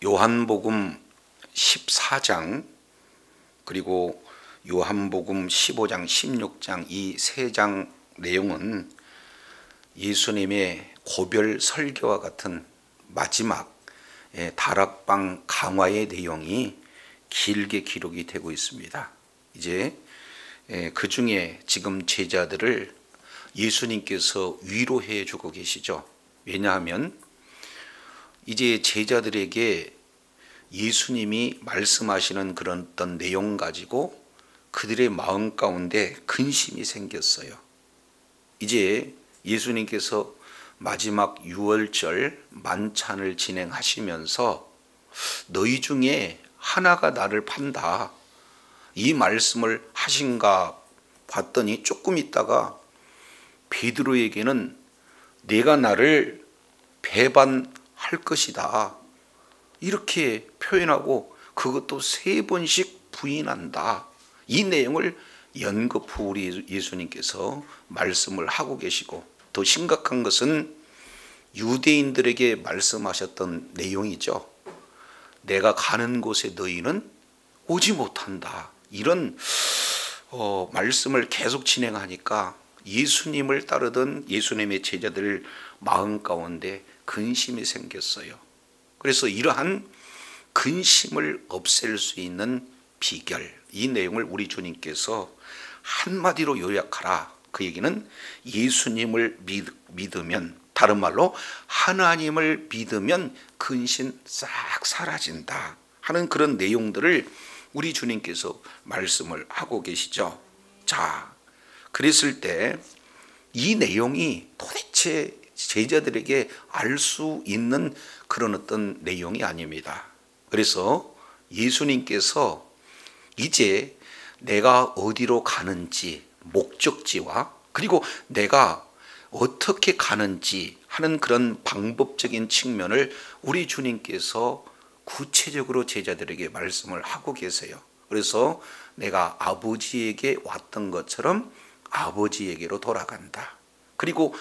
요한복음 14장 그리고 요한복음 15장, 16장 이 세 장 내용은 예수님의 고별 설교와 같은 마지막 다락방 강화의 내용이 길게 기록이 되고 있습니다. 이제 그 중에 지금 제자들을 예수님께서 위로해 주고 계시죠. 왜냐하면 이제 제자들에게 예수님이 말씀하시는 그런 어떤 내용 가지고 그들의 마음 가운데 근심이 생겼어요. 이제 예수님께서 마지막 6월절 만찬을 진행하시면서 너희 중에 하나가 나를 판다, 이 말씀을 하신가 봤더니 조금 있다가 베드로에게는 내가 나를 배반할 것이다 이렇게 표현하고 그것도 3번씩 부인한다. 이 내용을 연거푸 우리 예수님께서 말씀을 하고 계시고, 더 심각한 것은 유대인들에게 말씀하셨던 내용이죠. 내가 가는 곳에 너희는 오지 못한다. 이런 말씀을 계속 진행하니까 예수님을 따르던 예수님의 제자들 마음 가운데 근심이 생겼어요. 그래서 이러한 근심을 없앨 수 있는 비결, 이 내용을 우리 주님께서 한마디로 요약하라. 그 얘기는 예수님을 믿으면, 다른 말로 하나님을 믿으면 근심 싹 사라진다 하는 그런 내용들을 우리 주님께서 말씀을 하고 계시죠. 자, 그랬을 때 이 내용이 도대체 제자들에게 알 수 있는 그런 어떤 내용이 아닙니다. 그래서 예수님께서 이제 내가 어디로 가는지, 목적지와 그리고 내가 어떻게 가는지 하는 그런 방법적인 측면을 우리 주님께서 구체적으로 제자들에게 말씀을 하고 계세요. 그래서 내가 아버지에게 왔던 것처럼 아버지에게로 돌아간다. 그리고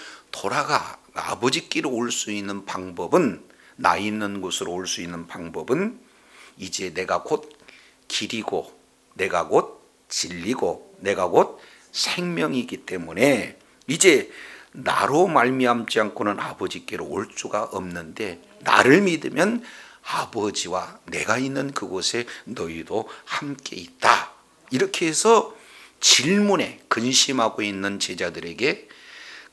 아버지께로 올 수 있는 방법은, 나 있는 곳으로 올 수 있는 방법은 이제 내가 곧 길이고 내가 곧 진리고 내가 곧 생명이기 때문에 이제 나로 말미암지 않고는 아버지께로 올 수가 없는데, 나를 믿으면 아버지와 내가 있는 그곳에 너희도 함께 있다. 이렇게 해서 질문에 근심하고 있는 제자들에게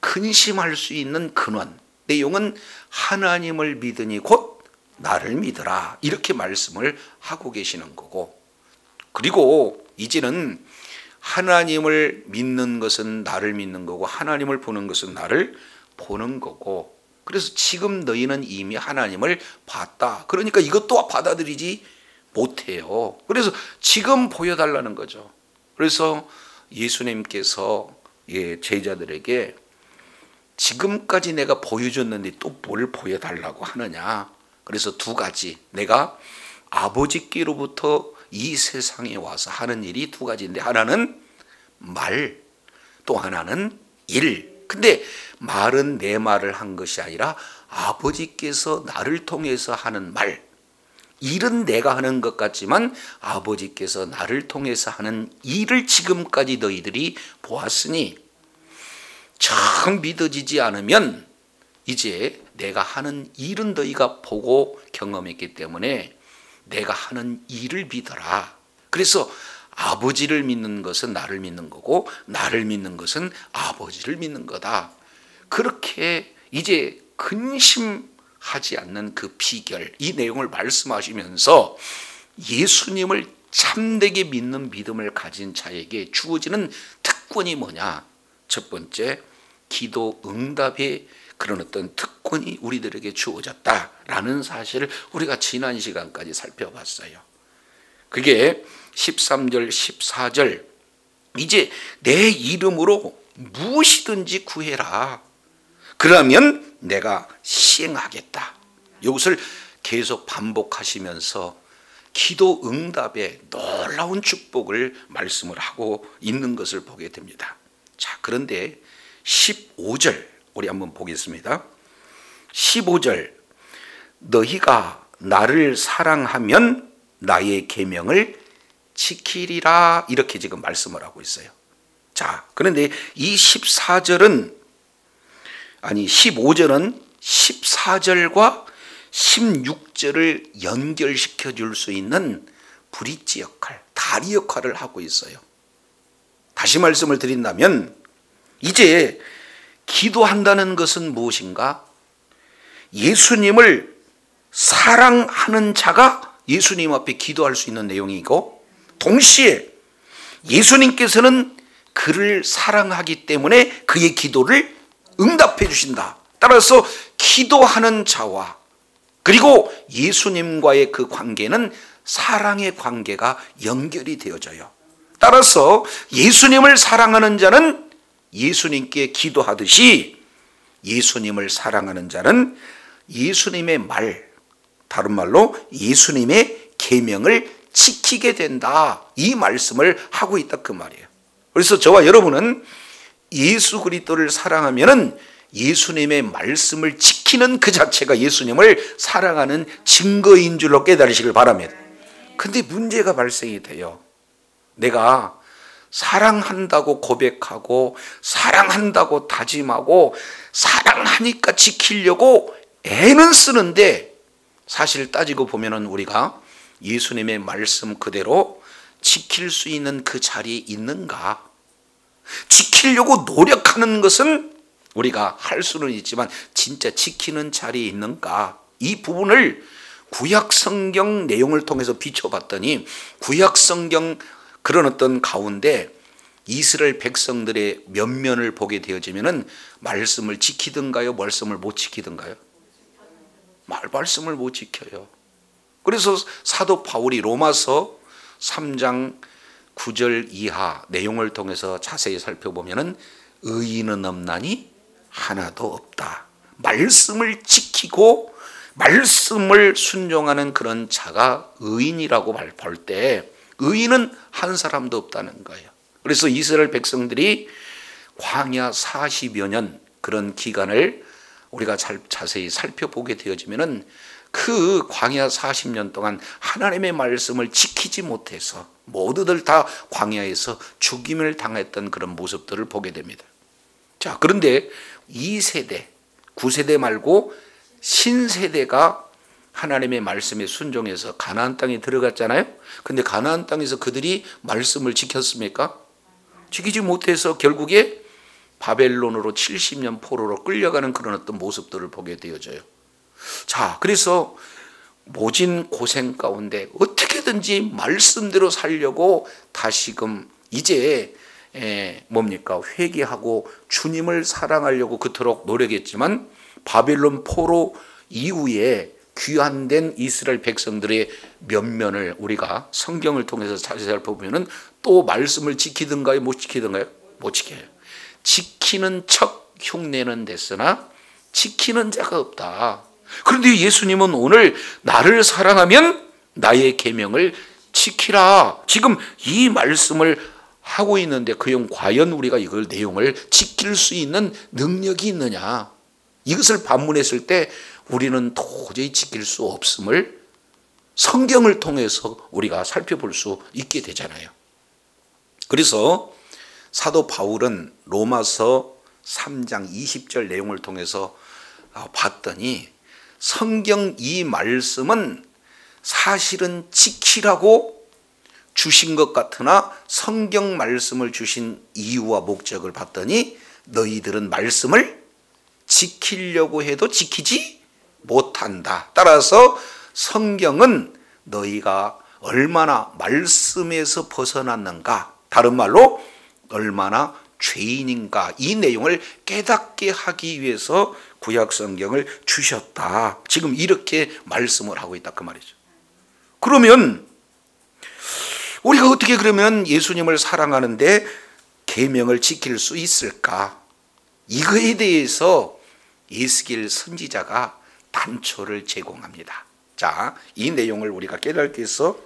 근심할 수 있는 근원, 내용은 하나님을 믿으니 곧 나를 믿으라, 이렇게 말씀을 하고 계시는 거고, 그리고 이제는 하나님을 믿는 것은 나를 믿는 거고 하나님을 보는 것은 나를 보는 거고, 그래서 지금 너희는 이미 하나님을 봤다. 그러니까 이것도 받아들이지 못해요. 그래서 지금 보여달라는 거죠. 그래서 예수님께서 제자들에게 지금까지 내가 보여줬는데 또 뭘 보여달라고 하느냐. 그래서 두 가지, 내가 아버지께로부터 이 세상에 와서 하는 일이 두 가지인데, 하나는 말, 또 하나는 일. 근데 말은 내 말을 한 것이 아니라 아버지께서 나를 통해서 하는 말. 일은 내가 하는 것 같지만 아버지께서 나를 통해서 하는 일을 지금까지 너희들이 보았으니 참 믿어지지 않으면 이제 내가 하는 일은 너희가 보고 경험했기 때문에 내가 하는 일을 믿어라. 그래서 아버지를 믿는 것은 나를 믿는 거고 나를 믿는 것은 아버지를 믿는 거다. 그렇게 이제 근심하지 않는 그 비결, 이 내용을 말씀하시면서 예수님을 참되게 믿는 믿음을 가진 자에게 주어지는 특권이 뭐냐? 첫 번째, 기도 응답의 그런 어떤 특권이 우리들에게 주어졌다라는 사실을 우리가 지난 시간까지 살펴봤어요. 그게 13절, 14절, 이제 내 이름으로 무엇이든지 구해라. 그러면 내가 시행하겠다. 이것을 계속 반복하시면서 기도 응답의 놀라운 축복을 말씀을 하고 있는 것을 보게 됩니다. 자, 그런데 15절 우리 한번 보겠습니다. 15절, 너희가 나를 사랑하면 나의 계명을 지키리라, 이렇게 지금 말씀을 하고 있어요. 자, 그런데 이 15절은 14절과 16절을 연결시켜 줄 수 있는 브릿지 역할, 다리 역할을 하고 있어요. 다시 말씀을 드린다면 이제 기도한다는 것은 무엇인가? 예수님을 사랑하는 자가 예수님 앞에 기도할 수 있는 내용이고, 동시에 예수님께서는 그를 사랑하기 때문에 그의 기도를 응답해 주신다. 따라서 기도하는 자와 그리고 예수님과의 그 관계는 사랑의 관계가 연결이 되어져요. 따라서 예수님을 사랑하는 자는 예수님께 기도하듯이 예수님을 사랑하는 자는 예수님의 말, 다른 말로 예수님의 계명을 지키게 된다, 이 말씀을 하고 있다 그 말이에요. 그래서 저와 여러분은 예수 그리스도를 사랑하면은 예수님의 말씀을 지키는 그 자체가 예수님을 사랑하는 증거인 줄로 깨달으시길 바랍니다. 근데 문제가 발생이 돼요. 내가 사랑한다고 고백하고 사랑한다고 다짐하고 사랑하니까 지키려고 애는 쓰는데 사실 따지고 보면은 우리가 예수님의 말씀 그대로 지킬 수 있는 그 자리에 있는가? 지키려고 노력하는 것은 우리가 할 수는 있지만 진짜 지키는 자리에 있는가? 이 부분을 구약 성경 내용을 통해서 비춰봤더니 구약 성경 그런 어떤 가운데 이스라엘 백성들의 면면을 보게 되어지면은 말씀을 지키든가요? 말씀을 못 지키든가요? 말씀을 못 지켜요. 그래서 사도 바울이 로마서 3장 9절 이하 내용을 통해서 자세히 살펴보면은 의인은 없나니 하나도 없다. 말씀을 지키고 말씀을 순종하는 그런 자가 의인이라고 볼 때 의인은 한 사람도 없다는 거예요. 그래서 이스라엘 백성들이 광야 40여 년 그런 기간을 우리가 자세히 살펴보게 되어지면은 그 광야 40년 동안 하나님의 말씀을 지키지 못해서 모두들 다 광야에서 죽임을 당했던 그런 모습들을 보게 됩니다. 자, 그런데 2세대, 9세대 말고 신세대가 하나님의 말씀에 순종해서 가나안 땅에 들어갔잖아요. 근데 가나안 땅에서 그들이 말씀을 지켰습니까? 지키지 못해서 결국에 바벨론으로 70년 포로로 끌려가는 그런 어떤 모습들을 보게 되어져요. 자, 그래서 모진 고생 가운데 어떻게든지 말씀대로 살려고 다시금 이제 회개하고 주님을 사랑하려고 그토록 노력했지만 바벨론 포로 이후에 귀환된 이스라엘 백성들의 면면을 우리가 성경을 통해서 자세히 살펴보면 또 말씀을 지키든가요? 못 지키든가요? 못 지켜요. 지키는 척 흉내는 됐으나 지키는 자가 없다. 그런데 예수님은 오늘 나를 사랑하면 나의 계명을 지키라, 지금 이 말씀을 하고 있는데 과연 우리가 이걸 내용을 지킬 수 있는 능력이 있느냐? 이것을 반문했을 때 우리는 도저히 지킬 수 없음을 성경을 통해서 우리가 살펴볼 수 있게 되잖아요. 그래서 사도 바울은 로마서 3장 20절 내용을 통해서 봤더니 성경 이 말씀은 사실은 지키라고 주신 것 같으나 성경 말씀을 주신 이유와 목적을 봤더니 너희들은 말씀을 지키려고 해도 지키지 못한다. 따라서 성경은 너희가 얼마나 말씀에서 벗어났는가, 다른 말로 얼마나 죄인인가, 이 내용을 깨닫게 하기 위해서 구약 성경을 주셨다. 지금 이렇게 말씀을 하고 있다 그 말이죠. 그러면 우리가 어떻게 그러면 예수님을 사랑하는데 계명을 지킬 수 있을까? 이거에 대해서 에스겔 선지자가 단초를 제공합니다. 자, 이 내용을 우리가 깨닫기 위해서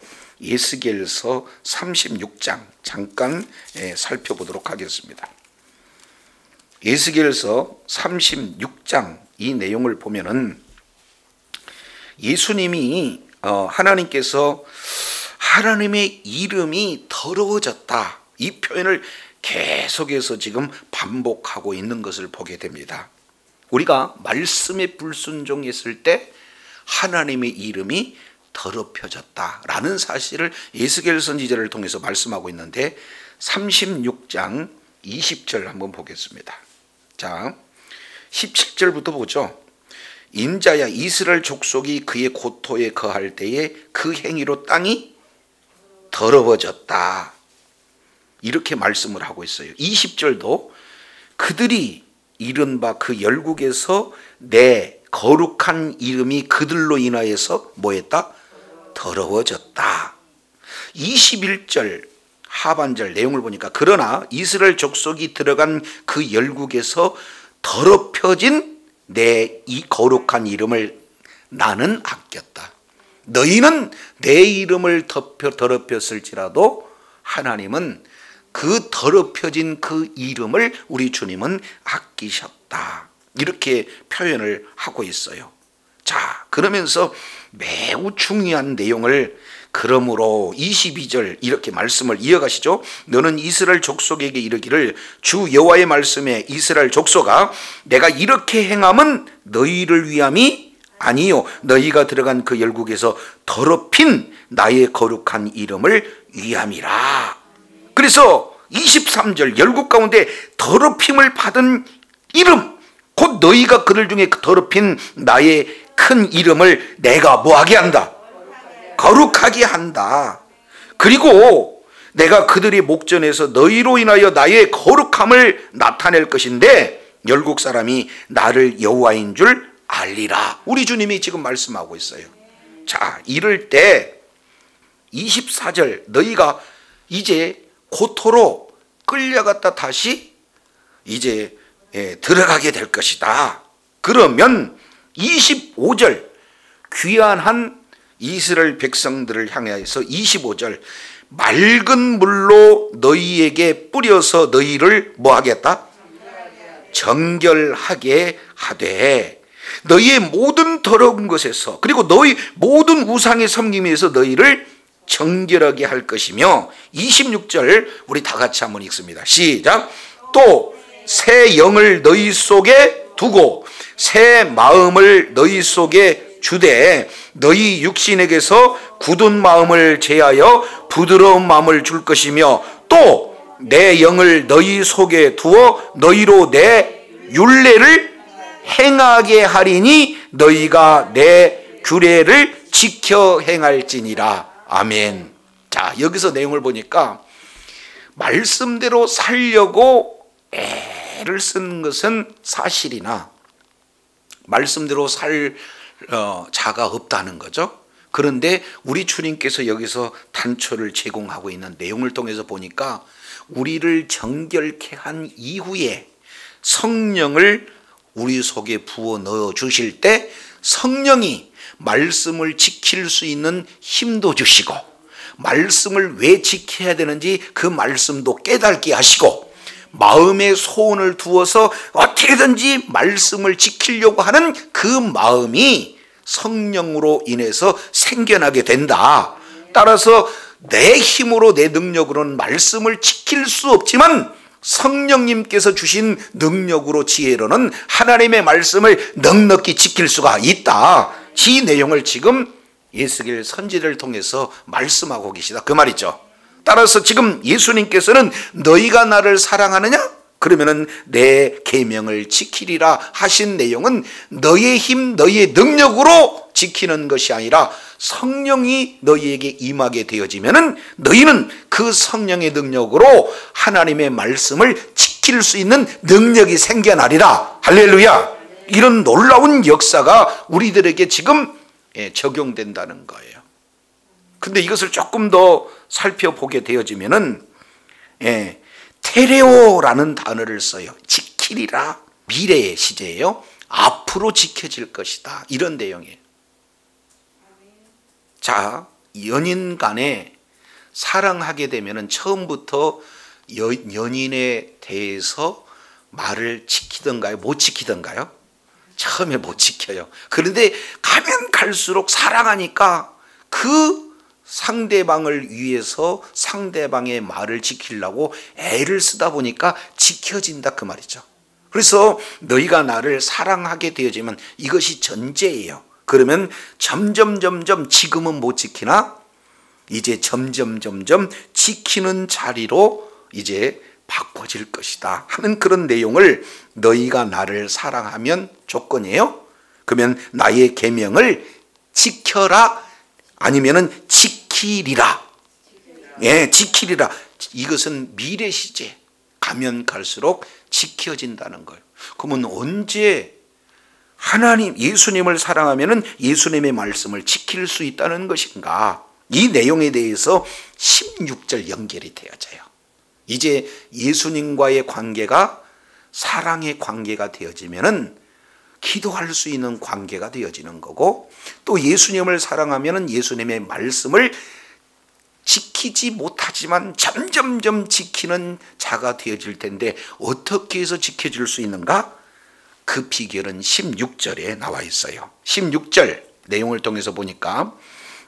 에스겔서 36장 잠깐 살펴보도록 하겠습니다. 에스겔서 36장 이 내용을 보면은 예수님이 하나님께서 하나님의 이름이 더러워졌다, 이 표현을 계속해서 지금 반복하고 있는 것을 보게 됩니다. 우리가 말씀에 불순종했을 때 하나님의 이름이 더럽혀졌다라는 사실을 에스겔 선지자를 통해서 말씀하고 있는데 36장 20절 한번 보겠습니다. 자, 17절부터 보죠. 인자야, 이스라엘 족속이 그의 고토에 거할 때에 그 행위로 땅이 더러워졌다, 이렇게 말씀을 하고 있어요. 20절도 그들이 이른 바 그 열국에서 내 거룩한 이름이 그들로 인하여서 뭐했다? 더러워졌다. 21절 하반절 내용을 보니까 그러나 이스라엘 족속이 들어간 그 열국에서 더럽혀진 내 이 거룩한 이름을 나는 아꼈다. 너희는 내 이름을 더럽혔을지라도 하나님은 그 더럽혀진 그 이름을 우리 주님은 아끼셨다, 이렇게 표현을 하고 있어요. 자, 그러면서 매우 중요한 내용을, 그러므로 22절 이렇게 말씀을 이어가시죠. 너는 이스라엘 족속에게 이르기를 주 여호와의 말씀에 이스라엘 족속아, 내가 이렇게 행함은 너희를 위함이 아니요 너희가 들어간 그 열국에서 더럽힌 나의 거룩한 이름을 위함이라. 그래서 23절 열국 가운데 더럽힘을 받은 이름, 곧 너희가 그들 중에 더럽힌 나의 큰 이름을 내가 뭐하게 한다? 거룩하게 한다. 그리고 내가 그들이 목전에서 너희로 인하여 나의 거룩함을 나타낼 것인데 열국 사람이 나를 여호와인 줄 알리라. 우리 주님이 지금 말씀하고 있어요. 자, 이럴 때 24절 너희가 이제 고토로 끌려갔다 다시 이제 들어가게 될 것이다. 그러면 25절 귀환한 이스라엘 백성들을 향하여서 25절 맑은 물로 너희에게 뿌려서 너희를 뭐 하겠다? 정결하게 하되 너희의 모든 더러운 것에서 그리고 너희 모든 우상의 섬김에서 너희를 정결하게 할 것이며 26절 우리 다 같이 한번 읽습니다. 시작. 또 새 영을 너희 속에 두고 새 마음을 너희 속에 주되 너희 육신에게서 굳은 마음을 제하여 부드러운 마음을 줄 것이며 또 내 영을 너희 속에 두어 너희로 내 율례를 행하게 하리니 너희가 내 규례를 지켜 행할지니라. 아멘. 자, 여기서 내용을 보니까 말씀대로 살려고 애를 쓰는 것은 사실이나 말씀대로 살 자가 없다는 거죠. 그런데 우리 주님께서 여기서 단초를 제공하고 있는 내용을 통해서 보니까 우리를 정결케 한 이후에 성령을 우리 속에 부어 넣어 주실 때 성령이 말씀을 지킬 수 있는 힘도 주시고 말씀을 왜 지켜야 되는지 그 말씀도 깨닫게 하시고 마음에 소원을 두어서 어떻게든지 말씀을 지키려고 하는 그 마음이 성령으로 인해서 생겨나게 된다. 따라서 내 힘으로 내 능력으로는 말씀을 지킬 수 없지만 성령님께서 주신 능력으로 지혜로는 하나님의 말씀을 넉넉히 지킬 수가 있다. 이 내용을 지금 에스겔 선지자를 통해서 말씀하고 계시다, 그 말이죠. 따라서 지금 예수님께서는 너희가 나를 사랑하느냐? 그러면은 내 계명을 지키리라 하신 내용은 너희의 힘, 너희의 능력으로 지키는 것이 아니라 성령이 너희에게 임하게 되어지면은 너희는 그 성령의 능력으로 하나님의 말씀을 지킬 수 있는 능력이 생겨나리라. 할렐루야. 이런 놀라운 역사가 우리들에게 지금 적용된다는 거예요. 근데 이것을 조금 더 살펴보게 되어지면은 테레오라는 단어를 써요. 지키리라. 미래의 시제예요. 앞으로 지켜질 것이다. 이런 내용이에요. 자, 연인 간에 사랑하게 되면은 처음부터 연인에 대해서 말을 지키던가요? 못 지키던가요? 처음에 못 지켜요. 그런데 가면 갈수록 사랑하니까 그 상대방을 위해서 상대방의 말을 지키려고 애를 쓰다 보니까 지켜진다 그 말이죠. 그래서 너희가 나를 사랑하게 되어지면 이것이 전제예요. 그러면 점점 지금은 못 지키나 이제 점점 지키는 자리로 이제 바꿔질 것이다 하는 그런 내용을 너희가 나를 사랑하면 조건이에요. 그러면 나의 계명을 지켜라 아니면은 지키리라. 예, 지키리라. 이것은 미래 시제. 가면 갈수록 지켜진다는 거예요. 그러면 언제 하나님 예수님을 사랑하면은 예수님의 말씀을 지킬 수 있다는 것인가? 이 내용에 대해서 16절 연결이 되어져요. 이제 예수님과의 관계가 사랑의 관계가 되어지면은 기도할 수 있는 관계가 되어지는 거고, 또 예수님을 사랑하면은 예수님의 말씀을 지키지 못하지만 점점 지키는 자가 되어질 텐데 어떻게 해서 지켜질 수 있는가? 그 비결은 16절에 나와 있어요. 16절 내용을 통해서 보니까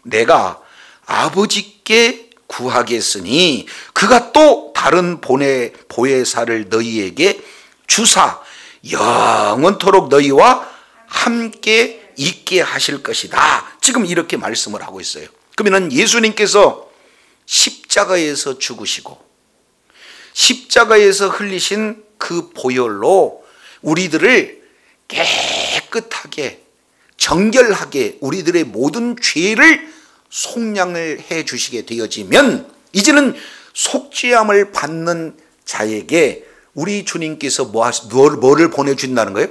내가 아버지께 구하겠으니 그가 또 다른 보혜사를 너희에게 주사 영원토록 너희와 함께 있게 하실 것이다. 지금 이렇게 말씀을 하고 있어요. 그러면 예수님께서 십자가에서 죽으시고 십자가에서 흘리신 그 보혈로 우리들을 깨끗하게 정결하게 우리들의 모든 죄를 속량을 해 주시게 되어지면 이제는 속죄함을 받는 자에게 우리 주님께서 뭐를 보내주신다는 거예요?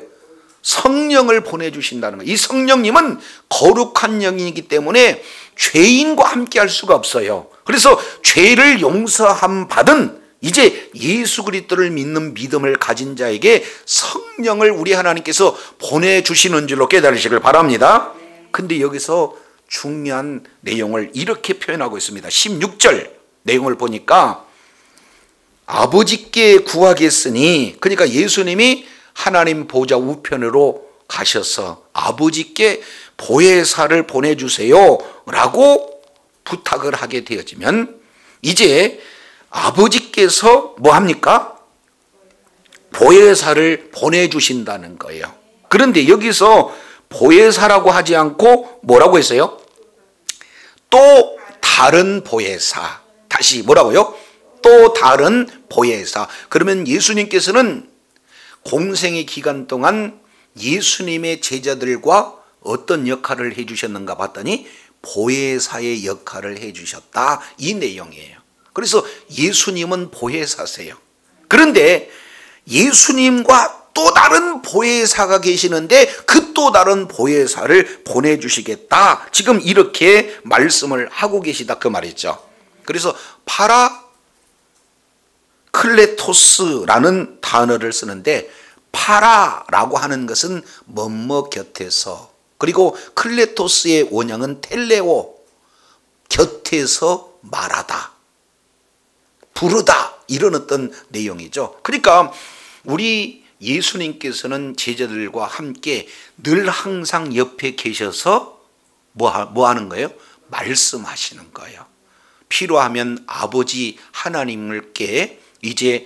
성령을 보내주신다는 거예요. 이 성령님은 거룩한 영이기 때문에 죄인과 함께 할 수가 없어요. 그래서 죄를 용서함 받은 이제 예수 그리스도를 믿는 믿음을 가진 자에게 성령을 우리 하나님께서 보내주시는 줄로 깨달으시길 바랍니다. 근데 여기서 중요한 내용을 이렇게 표현하고 있습니다. 16절 내용을 보니까 아버지께 구하겠으니, 그러니까 예수님이 하나님 보좌 우편으로 가셔서 아버지께 보혜사를 보내주세요 라고 부탁을 하게 되어지면 이제 아버지께서 뭐 합니까? 보혜사를 보내주신다는 거예요. 그런데 여기서 보혜사라고 하지 않고 뭐라고 했어요? 또 다른 보혜사. 다시 뭐라고요? 또 다른 보혜사. 그러면 예수님께서는 공생의 기간 동안 예수님의 제자들과 어떤 역할을 해주셨는가 봤더니 보혜사의 역할을 해주셨다. 이 내용이에요. 그래서 예수님은 보혜사세요. 그런데 예수님과 또 다른 보혜사가 계시는데 그 또 다른 보혜사를 보내주시겠다. 지금 이렇게 말씀을 하고 계시다 그 말이죠. 그래서 파라클레토스라는 단어를 쓰는데 파라라고 하는 것은 뭐뭐 곁에서, 그리고 클레토스의 원형은 텔레오, 곁에서 말하다, 부르다, 이런 어떤 내용이죠. 그러니까 우리 예수님께서는 제자들과 함께 늘 항상 옆에 계셔서 뭐 하는 거예요? 말씀하시는 거예요. 필요하면 아버지 하나님께 이제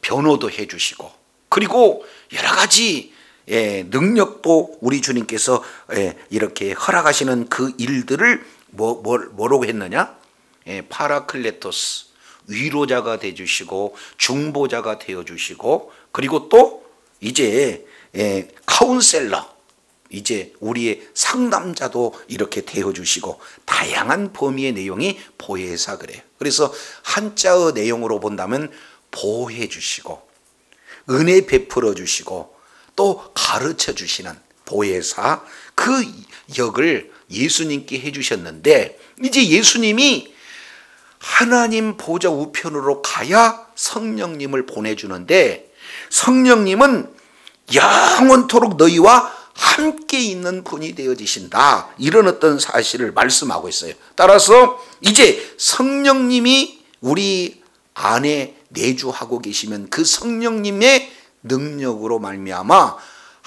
변호도 해주시고, 그리고 여러 가지 능력도 우리 주님께서 이렇게 허락하시는 그 일들을 뭐라고 했느냐? 파라클레토스, 위로자가 되어주시고 중보자가 되어주시고, 그리고 또 이제 카운셀러, 이제 우리의 상담자도 이렇게 되어주시고, 다양한 범위의 내용이 보혜사 그래요. 그래서 한자의 내용으로 본다면 보호해 주시고 은혜 베풀어 주시고 또 가르쳐 주시는 보혜사, 그 역을 예수님께 해주셨는데 이제 예수님이 하나님 보좌 우편으로 가야 성령님을 보내주는데 성령님은 영원토록 너희와 함께 있는 분이 되어지신다, 이런 어떤 사실을 말씀하고 있어요. 따라서 이제 성령님이 우리 안에 내주하고 계시면 그 성령님의 능력으로 말미암아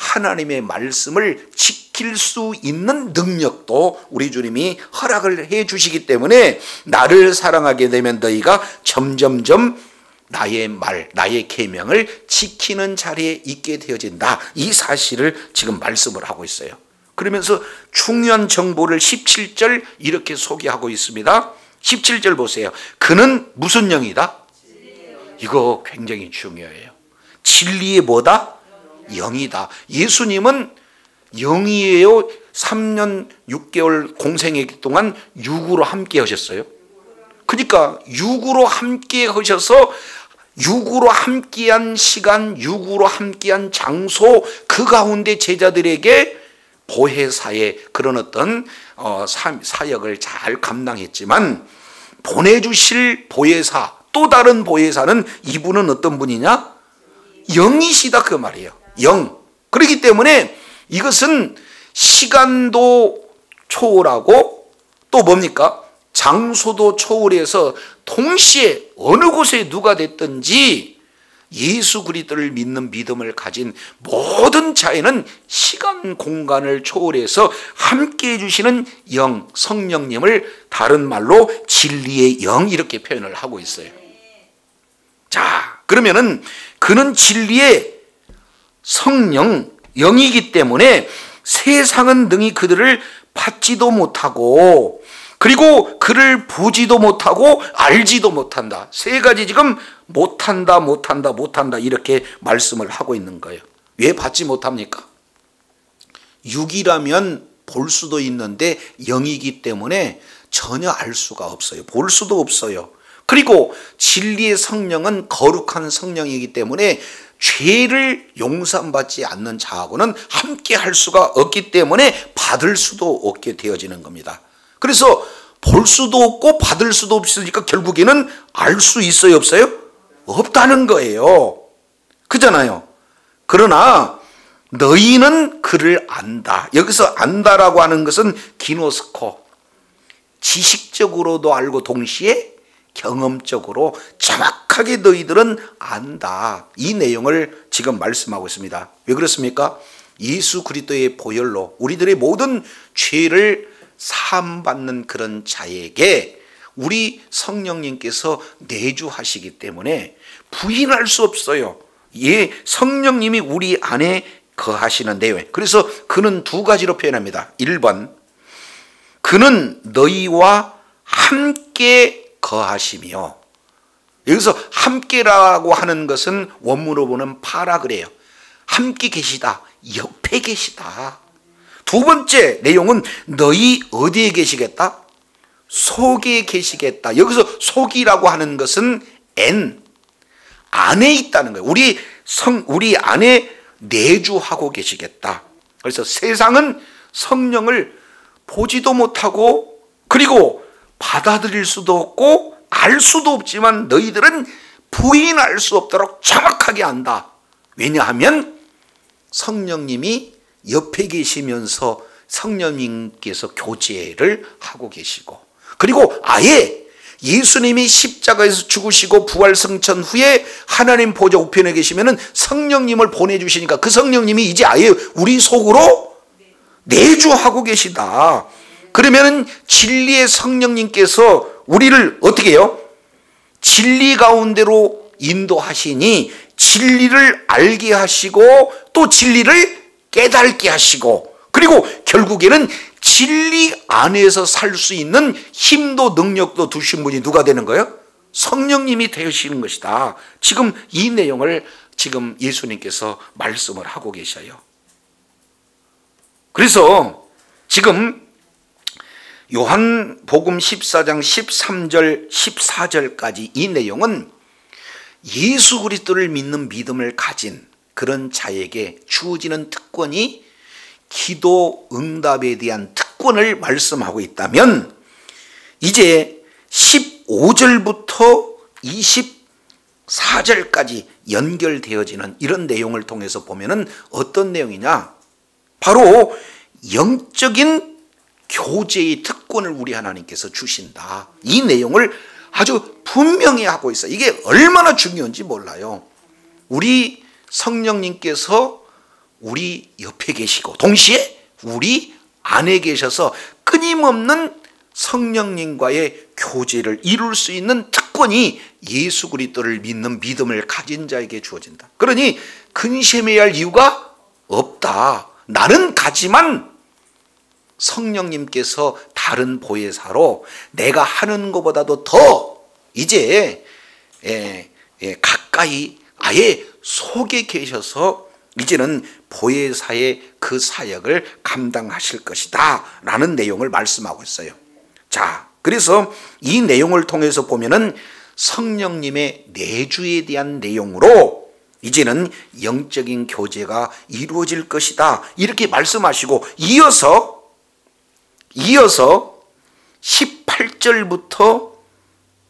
하나님의 말씀을 지킬 수 있는 능력도 우리 주님이 허락을 해 주시기 때문에 나를 사랑하게 되면 너희가 점점점 나의 말, 나의 계명을 지키는 자리에 있게 되어진다. 이 사실을 지금 말씀을 하고 있어요. 그러면서 중요한 정보를 17절 이렇게 소개하고 있습니다. 17절 보세요. 그는 무슨 영이다? 이거 굉장히 중요해요. 진리의 뭐다? 영이다. 예수님은 영이에요. 3년 6개월 공생애기 동안 육으로 함께 하셨어요. 그러니까 육으로 함께 하셔서 육으로 함께한 시간, 육으로 함께한 장소, 그 가운데 제자들에게 보혜사의 그런 어떤 사역을 잘 감당했지만 보내주실 보혜사, 또 다른 보혜사는 이분은 어떤 분이냐? 영이시다 그 말이에요. 영. 그렇기 때문에 이것은 시간도 초월하고 또 뭡니까? 장소도 초월해서 동시에 어느 곳에 누가 됐든지 예수 그리스도를 믿는 믿음을 가진 모든 자에는 시간 공간을 초월해서 함께해 주시는 영, 성령님을 다른 말로 진리의 영 이렇게 표현을 하고 있어요. 자, 그러면은 그는 진리의 성령, 영이기 때문에 세상은 능히 그들을 받지도 못하고 그리고 그를 보지도 못하고 알지도 못한다. 세 가지 지금 못한다 이렇게 말씀을 하고 있는 거예요. 왜 받지 못합니까? 육이라면 볼 수도 있는데 영이기 때문에 전혀 알 수가 없어요. 볼 수도 없어요. 그리고 진리의 성령은 거룩한 성령이기 때문에 죄를 용서받지 않는 자하고는 함께 할 수가 없기 때문에 받을 수도 없게 되어지는 겁니다. 그래서 볼 수도 없고 받을 수도 없으니까 결국에는 알 수 있어요, 없어요? 없다는 거예요. 그잖아요. 그러나 너희는 그를 안다. 여기서 안다라고 하는 것은 기노스코, 지식적으로도 알고 동시에 경험적으로 정확하게 너희들은 안다. 이 내용을 지금 말씀하고 있습니다. 왜 그렇습니까? 예수 그리스도의 보혈로 우리들의 모든 죄를 사함받는 그런 자에게 우리 성령님께서 내주하시기 때문에 부인할 수 없어요. 예, 성령님이 우리 안에 거하시는 내용. 그래서 그는 두 가지로 표현합니다. 1번, 그는 너희와 함께 거하시며, 여기서 함께라고 하는 것은 원문으로 보면 파라 그래요. 함께 계시다, 옆에 계시다. 두 번째 내용은 너희 어디에 계시겠다? 속에 계시겠다. 여기서 속이라고 하는 것은 안에 있다는 거예요. 우리 안에 내주하고 계시겠다. 그래서 세상은 성령을 보지도 못하고 그리고 받아들일 수도 없고 알 수도 없지만 너희들은 부인할 수 없도록 정확하게 안다. 왜냐하면 성령님이 옆에 계시면서 성령님께서 교제를 하고 계시고 그리고 아예 예수님이 십자가에서 죽으시고 부활 승천 후에 하나님 보좌 우편에 계시면은 성령님을 보내주시니까 그 성령님이 이제 아예 우리 속으로 내주하고 계시다. 그러면은 진리의 성령님께서 우리를 어떻게 해요? 진리 가운데로 인도하시니 진리를 알게 하시고 또 진리를 깨닫게 하시고 그리고 결국에는 진리 안에서 살 수 있는 힘도 능력도 두신 분이 누가 되는 거예요? 성령님이 되시는 것이다. 지금 이 내용을 지금 예수님께서 말씀을 하고 계셔요. 그래서 지금 요한복음 14장 13절 14절까지 이 내용은 예수 그리스도를 믿는 믿음을 가진 그런 자에게 주어지는 특권이 기도 응답에 대한 특권을 말씀하고 있다면 이제 15절부터 24절까지 연결되어지는 이런 내용을 통해서 보면은 어떤 내용이냐? 바로 영적인 교제의 특권을 우리 하나님께서 주신다. 이 내용을 아주 분명히 하고 있어요. 이게 얼마나 중요한지 몰라요. 우리 성령님께서 우리 옆에 계시고 동시에 우리 안에 계셔서 끊임없는 성령님과의 교제를 이룰 수 있는 특권이 예수 그리스도를 믿는 믿음을 가진 자에게 주어진다. 그러니 근심해야 할 이유가 없다. 나는 가지만 성령님께서 다른 보혜사로 내가 하는 것보다도 더 이제 가까이 아예 속에 계셔서 이제는 보혜사의 그 사역을 감당하실 것이다 라는 내용을 말씀하고 있어요. 자, 그래서 이 내용을 통해서 보면은 성령님의 내주에 대한 내용으로 이제는 영적인 교제가 이루어질 것이다 이렇게 말씀하시고 이어서 18절부터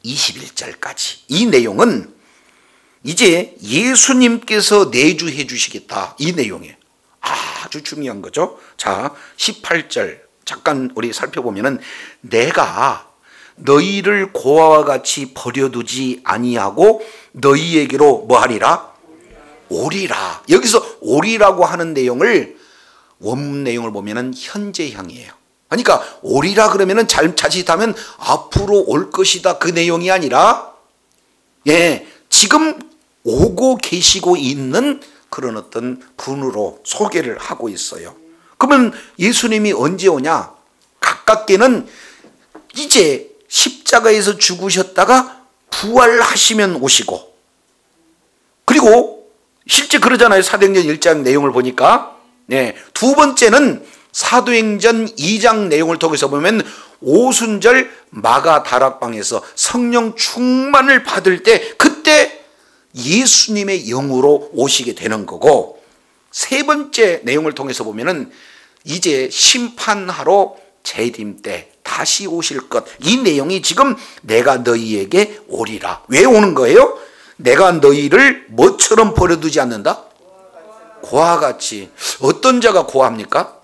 21절까지 이 내용은 이제 예수님께서 내주해 주시겠다 이 내용이에요. 아주 중요한 거죠. 자, 18절 잠깐 우리 살펴보면은 내가 너희를 고아와 같이 버려두지 아니하고 너희에게로 뭐하리라? 오리라. 여기서 오리라고 하는 내용을 원문 내용을 보면은 현재형이에요. 그러니까 오리라 그러면은 자칫하면 앞으로 올 것이다 그 내용이 아니라 지금 오고 계시고 있는 그런 어떤 분으로 소개를 하고 있어요. 그러면 예수님이 언제 오냐? 가깝게는 이제 십자가에서 죽으셨다가 부활하시면 오시고, 그리고 실제 그러잖아요. 사도행전 1장 내용을 보니까. 두 번째는 사도행전 2장 내용을 통해서 보면 오순절 마가 다락방에서 성령 충만을 받을 때 그때 예수님의 영으로 오시게 되는 거고, 세 번째 내용을 통해서 보면은 이제 심판하러 재림 때 다시 오실 것, 이 내용이 지금 내가 너희에게 오리라. 왜 오는 거예요? 내가 너희를 뭐처럼 버려두지 않는다? 고아 같이. 어떤 자가 고아입니까?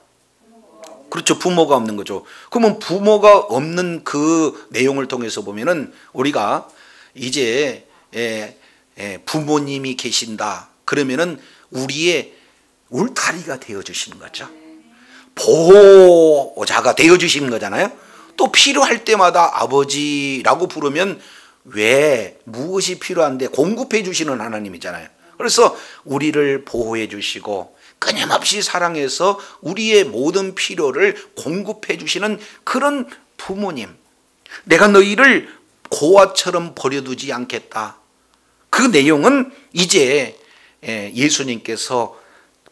그렇죠. 부모가 없는 거죠. 그러면 부모가 없는 그 내용을 통해서 보면은 우리가 이제 부모님이 계신다 그러면은 우리의 울타리가 되어 주시는 거죠. 보호자가 되어 주시는 거잖아요. 또 필요할 때마다 아버지라고 부르면 왜 무엇이 필요한데 공급해 주시는 하나님이잖아요. 그래서 우리를 보호해 주시고 끊임없이 사랑해서 우리의 모든 필요를 공급해 주시는 그런 부모님, 내가 너희를 고아처럼 버려두지 않겠다. 그 내용은 이제 예수님께서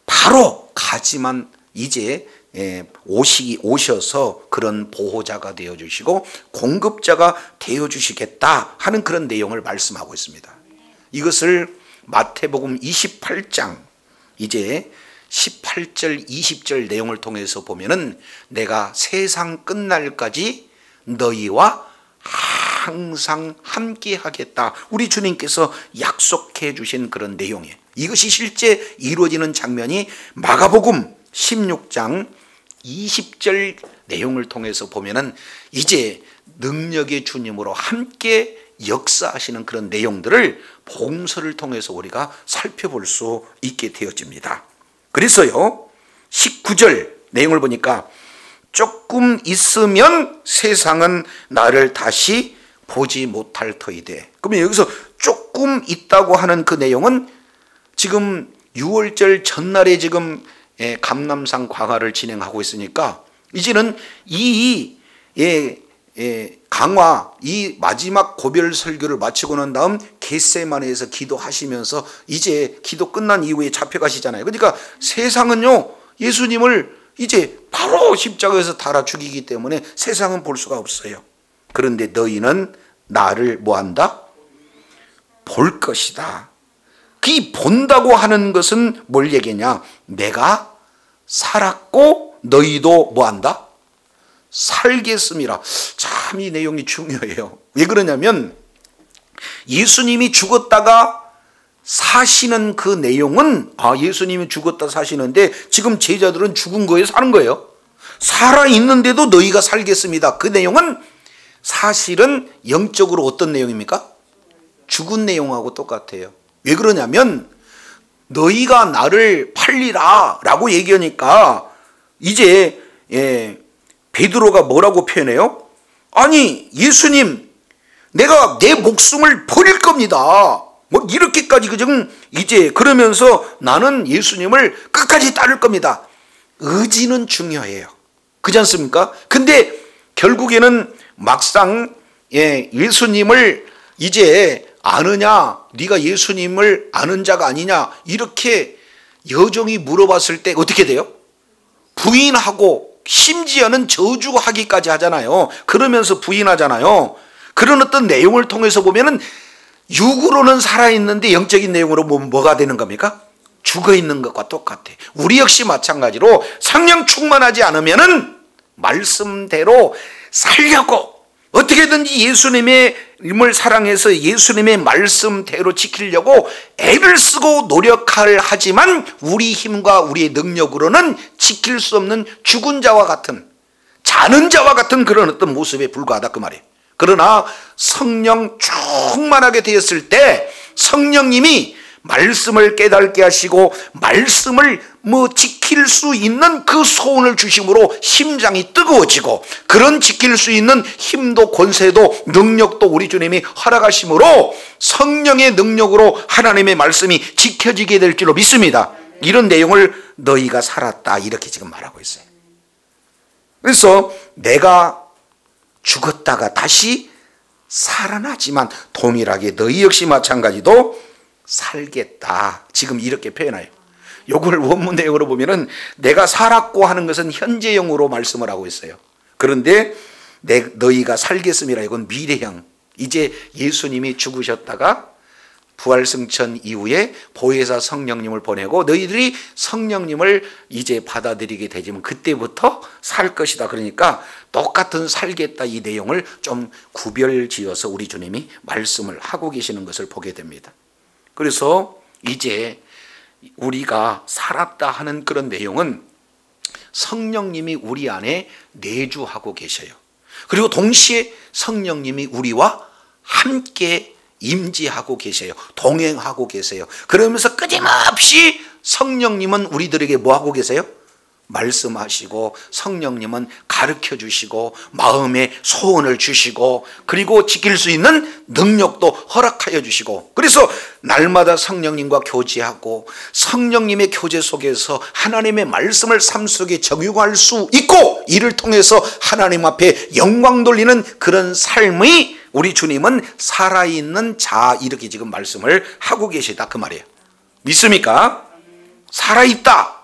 바로 가지만 이제 오셔서 그런 보호자가 되어주시고 공급자가 되어주시겠다 하는 그런 내용을 말씀하고 있습니다. 이것을 마태복음 28장 이제 18절 20절 내용을 통해서 보면은 내가 세상 끝날까지 너희와 항상 함께 하겠다. 우리 주님께서 약속해 주신 그런 내용이에요. 이것이 실제 이루어지는 장면이 마가복음 16장 20절 내용을 통해서 보면은 이제 능력의 주님으로 함께 역사하시는 그런 내용들을 복음서를 통해서 우리가 살펴볼 수 있게 되어집니다. 그래서요 19절 내용을 보니까 조금 있으면 세상은 나를 다시 보지 못할 터이되. 그러면 여기서 조금 있다고 하는 그 내용은 지금 6월절 전날에 지금 감람산 광화를 진행하고 있으니까 이제는 이 강화 이 마지막 고별 설교를 마치고 난 다음 겟세마네에서 기도하시면서 이제 기도 끝난 이후에 잡혀가시잖아요. 그러니까 세상은요 예수님을 이제 바로 십자가에서 달아 죽이기 때문에 세상은 볼 수가 없어요. 그런데 너희는 나를 뭐한다? 볼 것이다. 그 본다고 하는 것은 뭘 얘기냐? 내가 살았고 너희도 뭐한다? 살겠음이라. 참 이 내용이 중요해요. 왜 그러냐면 예수님이 죽었다가 사시는 그 내용은 예수님이 죽었다 사시는데 지금 제자들은 죽은 거예요? 사는 거예요? 살아있는데도 너희가 살겠습니다. 그 내용은 사실은 영적으로 어떤 내용입니까? 죽은 내용하고 똑같아요. 왜 그러냐면 너희가 나를 팔리라 라고 얘기하니까 이제 베드로가 뭐라고 표현해요? 아니 예수님, 내가 내 목숨을 버릴 겁니다. 뭐 이렇게까지 그냥 이제 그러면서 나는 예수님을 끝까지 따를 겁니다. 의지는 중요해요. 그렇지 않습니까? 근데 결국에는 막상 예수님을 이제 아느냐, 네가 예수님을 아는 자가 아니냐, 이렇게 여종이 물어봤을 때 어떻게 돼요? 부인하고 심지어는 저주하기까지 하잖아요. 그러면서 부인하잖아요. 그런 어떤 내용을 통해서 보면은 육으로는 살아있는데 영적인 내용으로 뭐가 되는 겁니까? 죽어있는 것과 똑같아. 우리 역시 마찬가지로 성령 충만하지 않으면은 말씀대로 살려고 어떻게든지 예수님을 사랑해서 예수님의 말씀대로 지키려고 애를 쓰고 노력을 하지만 우리 힘과 우리의 능력으로는 지킬 수 없는 죽은 자와 같은, 자는 자와 같은 그런 어떤 모습에 불과하다 그 말이에요. 그러나 성령 충만하게 되었을 때 성령님이 말씀을 깨닫게 하시고 말씀을 지킬 수 있는 그 소원을 주심으로 심장이 뜨거워지고, 그런 지킬 수 있는 힘도 권세도 능력도 우리 주님이 허락하심으로 성령의 능력으로 하나님의 말씀이 지켜지게 될 줄로 믿습니다. 이런 내용을 너희가 살았다 이렇게 지금 말하고 있어요. 그래서 내가 죽었다가 다시 살아나지만 동일하게 너희 역시 마찬가지로 살겠다. 지금 이렇게 표현해요. 요걸 원문 내용으로 보면은 내가 살았고 하는 것은 현재형으로 말씀을 하고 있어요. 그런데 너희가 살겠음이라, 이건 미래형. 이제 예수님이 죽으셨다가 부활승천 이후에 보혜사 성령님을 보내고 너희들이 성령님을 이제 받아들이게 되지만 그때부터 살 것이다. 그러니까 똑같은 살겠다 이 내용을 좀 구별지어서 우리 주님이 말씀을 하고 계시는 것을 보게 됩니다. 그래서 이제 우리가 살았다 하는 그런 내용은 성령님이 우리 안에 내주하고 계셔요. 그리고 동시에 성령님이 우리와 함께 임재하고 계세요. 동행하고 계세요. 그러면서 끊임없이 성령님은 우리들에게 뭐하고 계세요? 말씀하시고, 성령님은 가르쳐 주시고 마음의 소원을 주시고 그리고 지킬 수 있는 능력도 허락하여 주시고, 그래서 날마다 성령님과 교제하고 성령님의 교제 속에서 하나님의 말씀을 삶 속에 적용할 수 있고, 이를 통해서 하나님 앞에 영광 돌리는 그런 삶의 우리 주님은 살아있는 자, 이렇게 지금 말씀을 하고 계시다 그 말이에요. 믿습니까? 살아있다.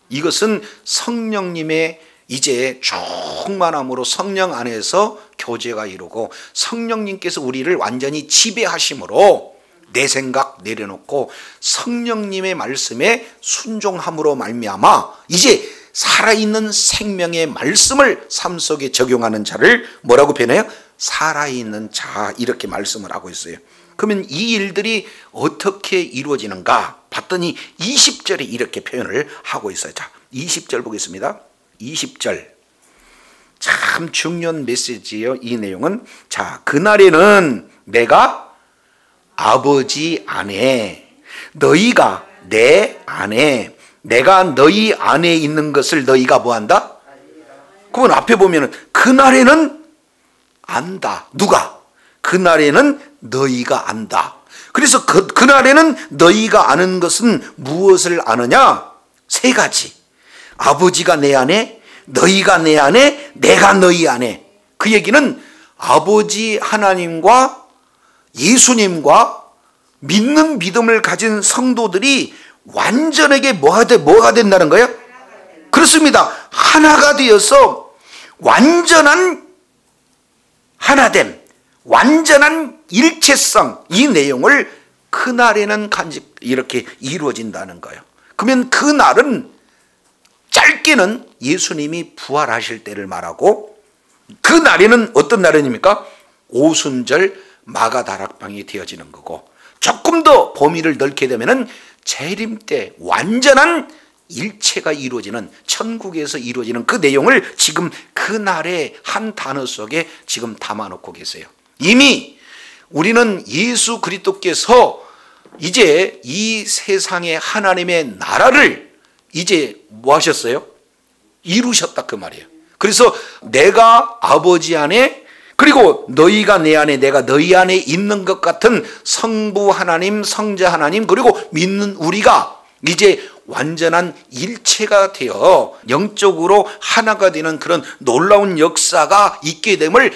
이것은 성령님의 이제 충만함으로 성령 안에서 교제가 이루고 성령님께서 우리를 완전히 지배하심으로 내 생각 내려놓고 성령님의 말씀에 순종함으로 말미암아 이제 살아있는 생명의 말씀을 삶 속에 적용하는 자를 뭐라고 표현해요? 살아있는 자, 이렇게 말씀을 하고 있어요. 그러면 이 일들이 어떻게 이루어지는가 봤더니 20절에 이렇게 표현을 하고 있어요. 자, 20절 보겠습니다. 20절 참 중요한 메시지예요. 이 내용은 자, 그날에는 내가 아버지 안에, 너희가 내 안에, 내가 너희 안에 있는 것을 너희가 뭐한다? 그건 앞에 보면은 그날에는 안다. 누가? 그날에는 너희가 안다. 그래서 그날에는 너희가 아는 것은 무엇을 아느냐? 세 가지. 아버지가 내 안에, 너희가 내 안에, 내가 너희 안에. 그 얘기는 아버지 하나님과 예수님과 믿는 믿음을 가진 성도들이 완전하게 뭐가 된다는 거예요? 그렇습니다. 하나가 되어서 완전한 하나됨, 완전한 일체성, 이 내용을 그날에는 간직 이렇게 이루어진다는 거예요. 그러면 그날은 짧게는 예수님이 부활하실 때를 말하고, 그 날에는 어떤 날입니까? 오순절 마가다락방이 되어지는 거고, 조금 더 범위를 넓게 되면은 재림 때 완전한 일체가 이루어지는, 천국에서 이루어지는 그 내용을 지금 그날의 한 단어 속에 지금 담아놓고 계세요. 이미 우리는 예수 그리스도께서 이제 이 세상의 하나님의 나라를 이제 뭐 하셨어요? 이루셨다 그 말이에요. 그래서 내가 아버지 안에, 그리고 너희가 내 안에, 내가 너희 안에 있는 것 같은 성부 하나님, 성자 하나님, 그리고 믿는 우리가 이제 완전한 일체가 되어 영적으로 하나가 되는 그런 놀라운 역사가 있게 됨을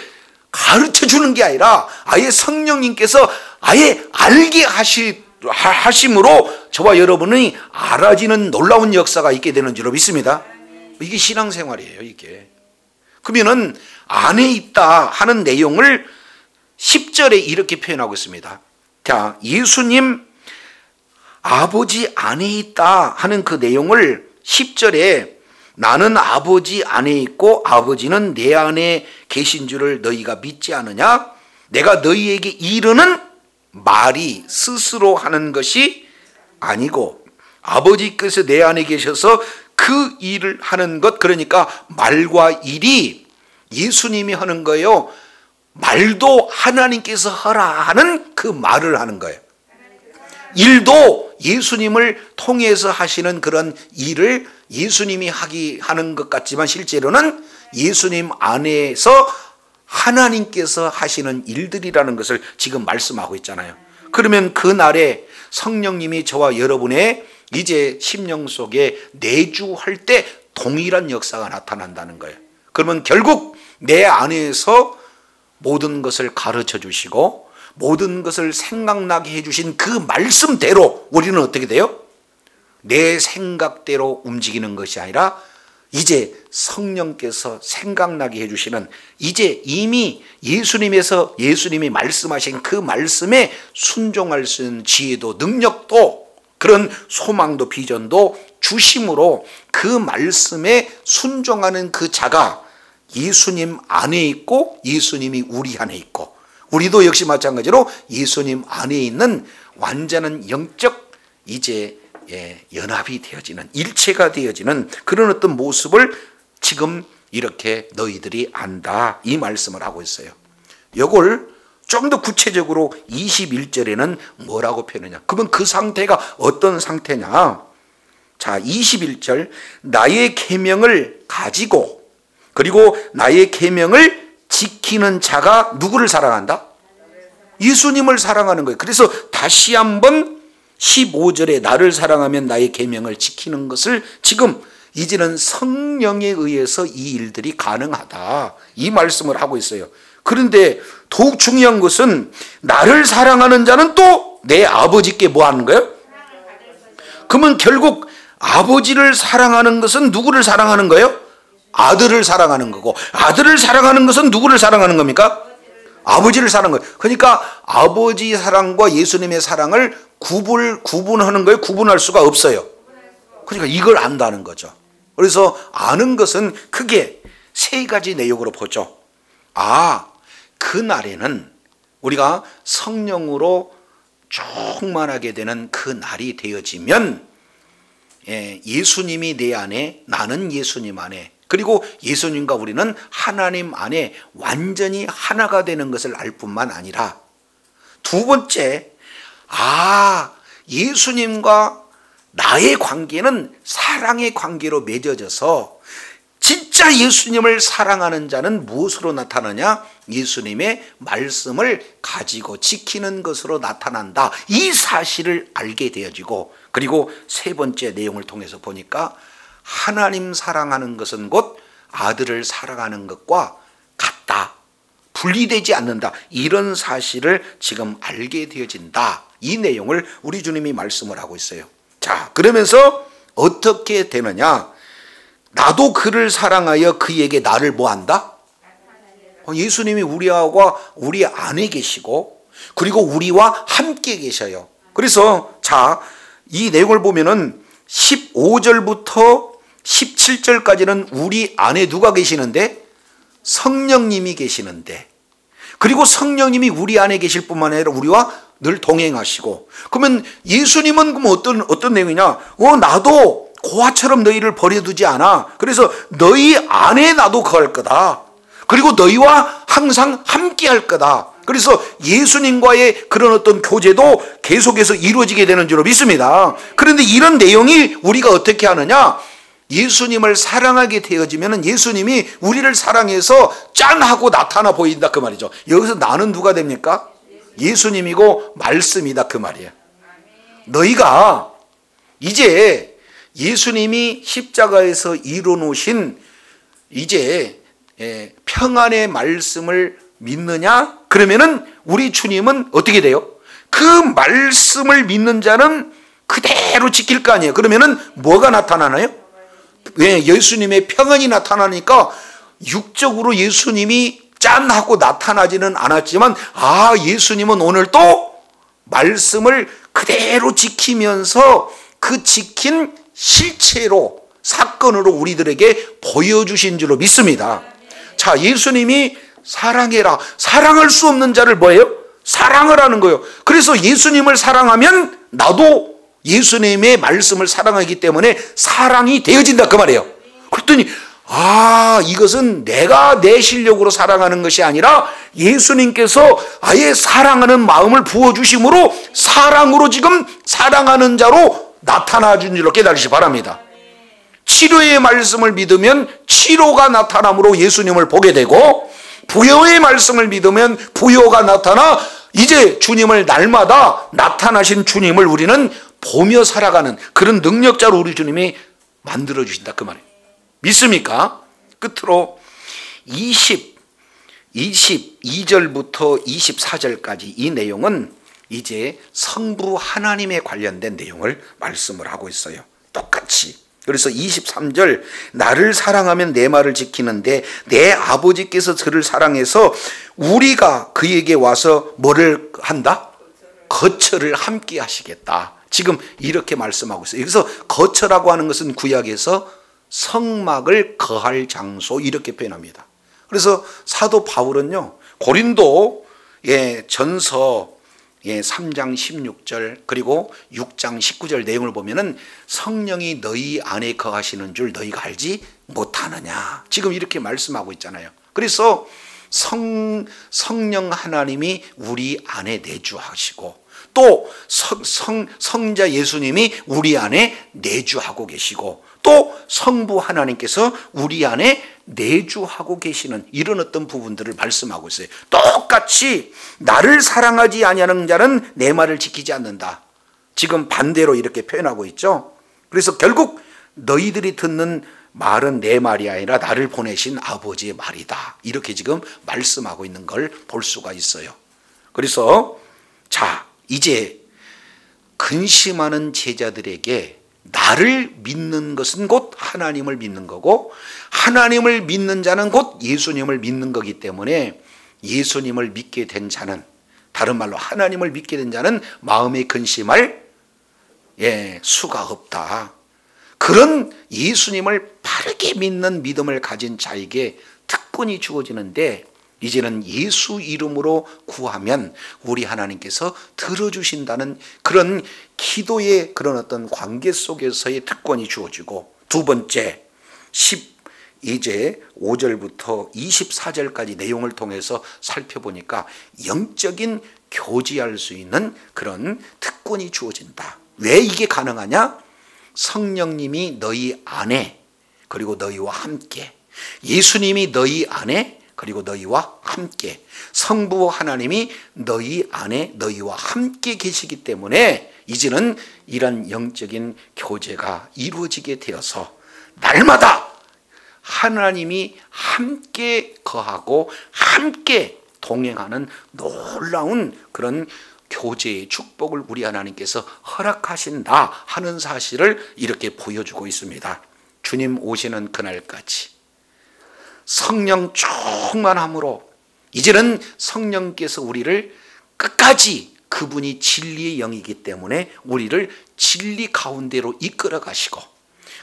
가르쳐 주는 게 아니라 아예 성령님께서 아예 알게 하심으로 저와 여러분이 알아지는 놀라운 역사가 있게 되는 줄로 믿습니다. 이게 신앙생활이에요. 이게 그러면은 안에 있다 하는 내용을 10절에 이렇게 표현하고 있습니다. 자, 예수님 아버지 안에 있다 하는 그 내용을 10절에 나는 아버지 안에 있고 아버지는 내 안에 계신 줄을 너희가 믿지 않느냐? 내가 너희에게 이르는 말이 스스로 하는 것이 아니고 아버지께서 내 안에 계셔서 그 일을 하는 것, 그러니까 말과 일이 예수님이 하는 거예요. 말도 하나님께서 하라 하는 그 말을 하는 거예요. 일도 예수님을 통해서 하시는 그런 일을 예수님이 하는 것 같지만 실제로는 예수님 안에서 하나님께서 하시는 일들이라는 것을 지금 말씀하고 있잖아요. 그러면 그날에 성령님이 저와 여러분의 이제 심령 속에 내주할 때 동일한 역사가 나타난다는 거예요. 그러면 결국 내 안에서 모든 것을 가르쳐 주시고 모든 것을 생각나게 해주신 그 말씀대로 우리는 어떻게 돼요? 내 생각대로 움직이는 것이 아니라 이제 성령께서 생각나게 해주시는, 이제 이미 예수님이 말씀하신 그 말씀에 순종할 수 있는 지혜도 능력도 그런 소망도 비전도 주심으로 그 말씀에 순종하는 그 자가 예수님 안에 있고 예수님이 우리 안에 있고 우리도 역시 마찬가지로 예수님 안에 있는 완전한 영적 이제 연합이 되어지는, 일체가 되어지는 그런 어떤 모습을 지금 이렇게 너희들이 안다 이 말씀을 하고 있어요. 이걸 좀 더 구체적으로 21절에는 뭐라고 표현하냐? 그러면 그 상태가 어떤 상태냐? 자, 21절 나의 계명을 가지고 그리고 나의 계명을 지키는 자가 누구를 사랑한다? 예수님을 사랑하는 거예요. 그래서 다시 한번 15절에 나를 사랑하면 나의 계명을 지키는 것을 지금 이제는 성령에 의해서 이 일들이 가능하다 이 말씀을 하고 있어요. 그런데 더욱 중요한 것은 나를 사랑하는 자는 또 내 아버지께 뭐 하는 거예요? 그러면 결국 아버지를 사랑하는 것은 누구를 사랑하는 거예요? 아들을 사랑하는 거고, 아들을 사랑하는 것은 누구를 사랑하는 겁니까? 아버지를 사랑하는 거예요. 그러니까 아버지 사랑과 예수님의 사랑을 구분하는 거예요. 구분할 수가 없어요. 그러니까 이걸 안다는 거죠. 그래서 아는 것은 크게 세 가지 내용으로 보죠. 그날에는 우리가 성령으로 충만하게 되는 그 날이 되어지면 예수님이 내 안에, 나는 예수님 안에, 그리고 예수님과 우리는 하나님 안에 완전히 하나가 되는 것을 알 뿐만 아니라 두 번째, 예수님과 나의 관계는 사랑의 관계로 맺어져서 진짜 예수님을 사랑하는 자는 무엇으로 나타나냐? 예수님의 말씀을 가지고 지키는 것으로 나타난다. 이 사실을 알게 되어지고, 그리고 세 번째 내용을 통해서 보니까 하나님 사랑하는 것은 곧 아들을 사랑하는 것과 같다. 분리되지 않는다. 이런 사실을 지금 알게 되어진다. 이 내용을 우리 주님이 말씀을 하고 있어요. 자, 그러면서 어떻게 되느냐? 나도 그를 사랑하여 그에게 나를 뭐한다? 예수님이 우리와 우리 안에 계시고 그리고 우리와 함께 계셔요. 그래서 자, 이 내용을 보면은 15절부터 17절까지는 우리 안에 누가 계시는데? 성령님이 계시는데, 그리고 성령님이 우리 안에 계실 뿐만 아니라 우리와 늘 동행하시고, 그러면 예수님은 그럼 어떤 내용이냐? 나도 고아처럼 너희를 버려두지 않아. 그래서 너희 안에 나도 거할 거다. 그리고 너희와 항상 함께 할 거다. 그래서 예수님과의 그런 어떤 교제도 계속해서 이루어지게 되는 줄로 믿습니다. 그런데 이런 내용이 우리가 어떻게 하느냐? 예수님을 사랑하게 되어지면 예수님이 우리를 사랑해서 짠 하고 나타나 보인다 그 말이죠. 여기서 나는 누가 됩니까? 예수님이고 말씀이다 그 말이에요. 너희가 이제 예수님이 십자가에서 이루어놓으신 이제 평안의 말씀을 믿느냐? 그러면은 우리 주님은 어떻게 돼요? 그 말씀을 믿는 자는 그대로 지킬 거 아니에요. 그러면은 뭐가 나타나나요? 왜? 예수님의 평안이 나타나니까 육적으로 예수님이 짠 하고 나타나지는 않았지만 예수님은 오늘 또 말씀을 그대로 지키면서 그 지킨 실체로 사건으로 우리들에게 보여주신 줄로 믿습니다. 자, 예수님이 사랑해라. 사랑할 수 없는 자를 뭐예요? 사랑을 하는 거예요. 그래서 예수님을 사랑하면 나도 예수님의 말씀을 사랑하기 때문에 사랑이 되어진다 그 말이에요. 그랬더니 이것은 내가 내 실력으로 사랑하는 것이 아니라 예수님께서 아예 사랑하는 마음을 부어주심으로 사랑으로 지금 사랑하는 자로 나타나 준 줄로 깨달으시기 바랍니다. 치료의 말씀을 믿으면 치료가 나타남으로 예수님을 보게 되고, 부여의 말씀을 믿으면 부여가 나타나 이제 주님을 날마다 나타나신 주님을 우리는 보며 살아가는 그런 능력자로 우리 주님이 만들어 주신다 그 말이에요. 믿습니까? 끝으로 22절부터 24절까지 이 내용은 이제 성부 하나님에 관련된 내용을 말씀을 하고 있어요. 똑같이. 그래서 23절, 나를 사랑하면 내 말을 지키는데 내 아버지께서 저를 사랑해서 우리가 그에게 와서 뭐를 한다? 거처를 함께 하시겠다. 지금 이렇게 말씀하고 있어요. 그래서 거처라고 하는 것은 구약에서 성막을 거할 장소 이렇게 표현합니다. 그래서 사도 바울은요, 고린도 전서 3장 16절 그리고 6장 19절 내용을 보면은 성령이 너희 안에 거하시는 줄 너희가 알지 못하느냐, 지금 이렇게 말씀하고 있잖아요. 그래서 성령 하나님이 우리 안에 내주하시고, 또 성자 예수님이 우리 안에 내주하고 계시고, 또 성부 하나님께서 우리 안에 내주하고 계시는 이런 어떤 부분들을 말씀하고 있어요. 똑같이 나를 사랑하지 아니하는 자는 내 말을 지키지 않는다. 지금 반대로 이렇게 표현하고 있죠. 그래서 결국 너희들이 듣는 말은 내 말이 아니라 나를 보내신 아버지의 말이다. 이렇게 지금 말씀하고 있는 걸 볼 수가 있어요. 그래서 자, 이제 근심하는 제자들에게 나를 믿는 것은 곧 하나님을 믿는 거고, 하나님을 믿는 자는 곧 예수님을 믿는 거기 때문에 예수님을 믿게 된 자는, 다른 말로 하나님을 믿게 된 자는 마음에 근심할 수가 없다. 그런 예수님을 바르게 믿는 믿음을 가진 자에게 특권이 주어지는데, 이제는 예수 이름으로 구하면 우리 하나님께서 들어주신다는 그런 기도의 그런 어떤 관계 속에서의 특권이 주어지고, 두 번째 이제 5절부터 24절까지 내용을 통해서 살펴보니까 영적인 교제할 수 있는 그런 특권이 주어진다. 왜 이게 가능하냐? 성령님이 너희 안에, 그리고 너희와 함께, 예수님이 너희 안에 그리고 너희와 함께, 성부 하나님이 너희 안에 너희와 함께 계시기 때문에 이제는 이런 영적인 교제가 이루어지게 되어서 날마다 하나님이 함께 거하고 함께 동행하는 놀라운 그런 교제의 축복을 우리 하나님께서 허락하신다 하는 사실을 이렇게 보여주고 있습니다. 주님 오시는 그날까지 성령 충만함으로 이제는 성령께서 우리를 끝까지, 그분이 진리의 영이기 때문에 우리를 진리 가운데로 이끌어 가시고,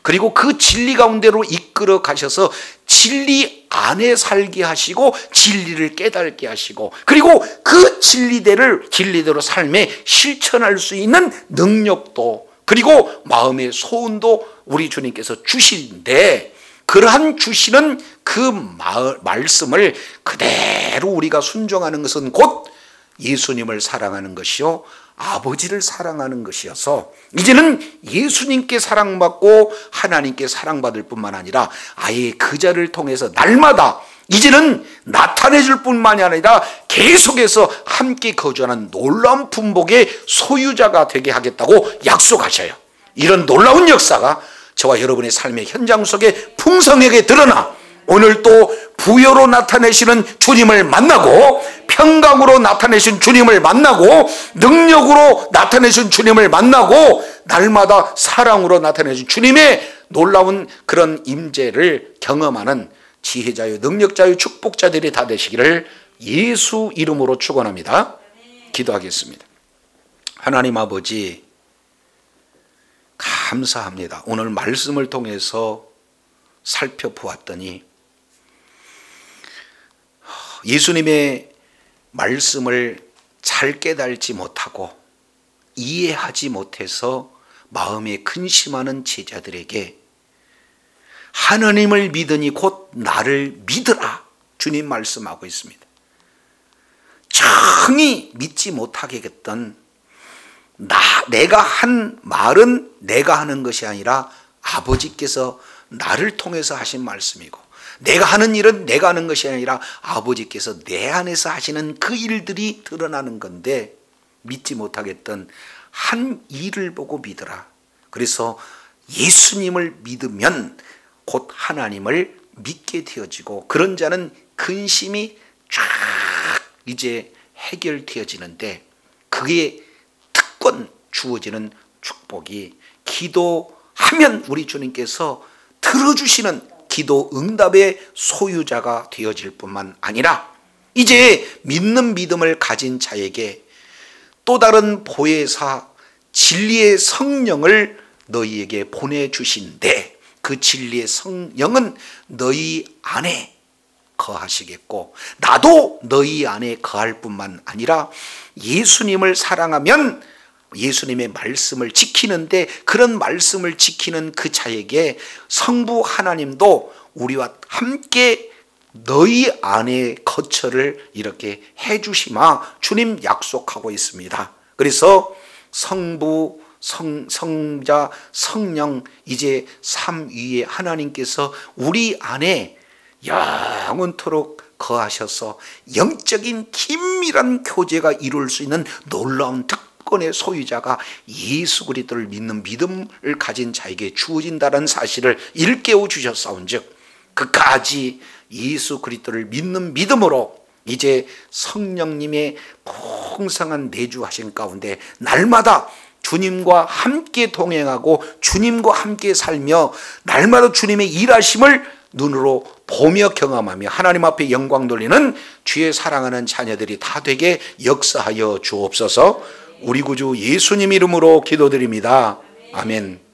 그리고 그 진리 가운데로 이끌어 가셔서 진리 안에 살게 하시고 진리를 깨닫게 하시고, 그리고 그 진리대로 삶에 실천할 수 있는 능력도, 그리고 마음의 소원도 우리 주님께서 주시는데, 그러한 주시는 그 말씀을 그대로 우리가 순종하는 것은 곧 예수님을 사랑하는 것이요 아버지를 사랑하는 것이어서 이제는 예수님께 사랑받고 하나님께 사랑받을 뿐만 아니라 아예 그 자를 통해서 날마다 이제는 나타내줄 뿐만이 아니라 계속해서 함께 거주하는 놀라운 분복의 소유자가 되게 하겠다고 약속하셔요. 이런 놀라운 역사가 저와 여러분의 삶의 현장 속에 풍성하게 드러나 오늘 또 부여로 나타내시는 주님을 만나고 평강으로 나타내신 주님을 만나고 능력으로 나타내신 주님을 만나고 날마다 사랑으로 나타내신 주님의 놀라운 그런 임재를 경험하는 지혜자요 능력자요 축복자들이 다 되시기를 예수 이름으로 축원합니다. 기도하겠습니다. 하나님 아버지 감사합니다. 오늘 말씀을 통해서 살펴보았더니 예수님의 말씀을 잘 깨달지 못하고 이해하지 못해서 마음에 근심하는 제자들에게 하나님을 믿으니 곧 나를 믿으라 주님 말씀하고 있습니다. 정히 믿지 못하게 했던 내가 한 말은 내가 하는 것이 아니라 아버지께서 나를 통해서 하신 말씀이고 내가 하는 일은 내가 하는 것이 아니라 아버지께서 내 안에서 하시는 그 일들이 드러나는 건데 믿지 못하겠던 한 일을 보고 믿으라. 그래서 예수님을 믿으면 곧 하나님을 믿게 되어지고 그런 자는 근심이 쫙 이제 해결되어지는데 그게 특권 주어지는 축복이 기도하면 우리 주님께서 들어주시는 기도 응답의 소유자가 되어질 뿐만 아니라 이제 믿는 믿음을 가진 자에게 또 다른 보혜사 진리의 성령을 너희에게 보내주신데 그 진리의 성령은 너희 안에 거하시겠고 나도 너희 안에 거할 뿐만 아니라 예수님을 사랑하면 예수님의 말씀을 지키는데 그런 말씀을 지키는 그 자에게 성부 하나님도 우리와 함께 너희 안에 거처를 이렇게 해주시마 주님 약속하고 있습니다. 그래서 성부, 성자, 성령 이제 삼위의 하나님께서 우리 안에 영원토록 거하셔서 영적인 긴밀한 교제가 이룰 수 있는 놀라운 특권의 소유자가 예수 그리스도를 믿는 믿음을 가진 자에게 주어진다는 사실을 일깨워 주셨사온즉 그까지 예수 그리스도를 믿는 믿음으로 이제 성령님의 풍성한 내주하신 가운데 날마다 주님과 함께 동행하고 주님과 함께 살며 날마다 주님의 일하심을 눈으로 보며 경험하며 하나님 앞에 영광 돌리는 주의 사랑하는 자녀들이 다 되게 역사하여 주옵소서. 우리 구주 예수님 이름으로 기도드립니다. 아멘.